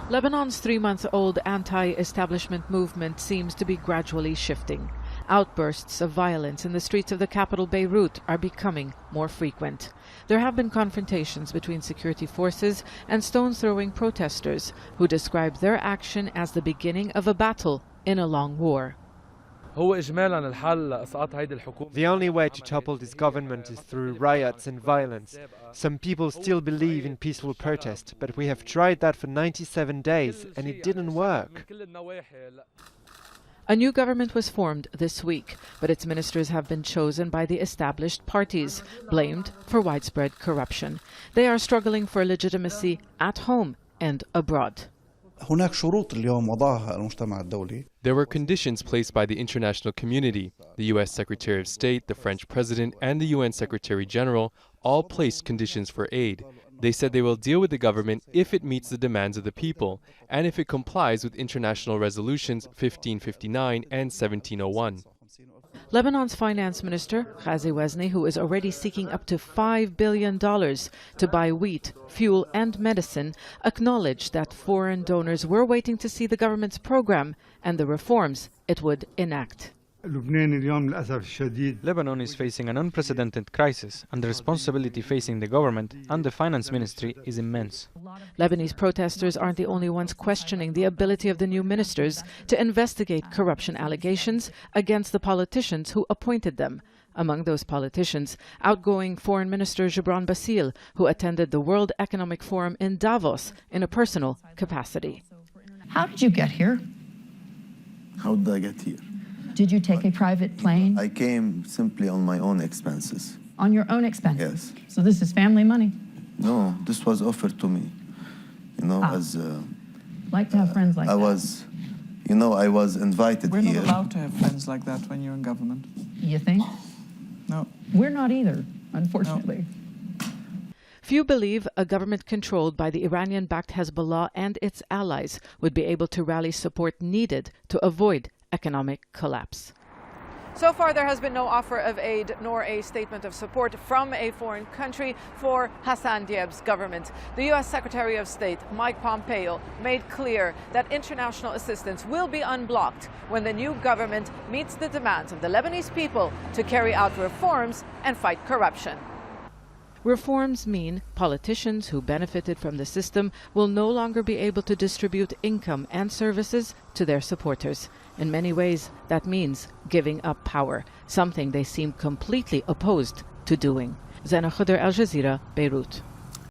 Lebanon's 3-month-old anti-establishment movement seems to be gradually shifting. Outbursts of violence in the streets of the capital Beirut are becoming more frequent. There have been confrontations between security forces and stone-throwing protesters who describe their action as the beginning of a battle in a long war. The only way to topple this government is through riots and violence. Some people still believe in peaceful protest, but we have tried that for 97 days and it didn't work. A new government was formed this week, but its ministers have been chosen by the established parties, blamed for widespread corruption. They are struggling for legitimacy at home and abroad. There were conditions placed by the international community. The U.S. Secretary of State, the French President, and the UN Secretary General all placed conditions for aid. They said they will deal with the government if it meets the demands of the people and if it complies with international resolutions 1559 and 1701. Lebanon's finance minister, Khodr, who is already seeking up to $5 billion to buy wheat, fuel and medicine, acknowledged that foreign donors were waiting to see the government's program and the reforms it would enact. Lebanon is facing an unprecedented crisis, and the responsibility facing the government and the finance ministry is immense. Lebanese protesters aren't the only ones questioning the ability of the new ministers to investigate corruption allegations against the politicians who appointed them. Among those politicians, outgoing Foreign Minister Gibran Bassil, who attended the World Economic Forum in Davos in a personal capacity. How did you get here? How did I get here? Did you take a private plane? I came simply on my own expenses. On your own expenses? Yes. So this is family money? No, this was offered to me. As like to have friends like I that. I was invited We're here. not allowed to have friends like that when you're in government. You think? No. We're not either, unfortunately. No. Few believe a government controlled by the Iranian-backed Hezbollah and its allies would be able to rally support needed to avoid economic collapse. So far, there has been no offer of aid nor a statement of support from a foreign country for Hassan Diab's government. The U.S. Secretary of State, Mike Pompeo, made clear that international assistance will be unblocked when the new government meets the demands of the Lebanese people to carry out reforms and fight corruption. Reforms mean politicians who benefited from the system will no longer be able to distribute income and services to their supporters. In many ways, that means giving up power, something they seem completely opposed to doing. Zeina, Khodr, Jazeera, Beirut.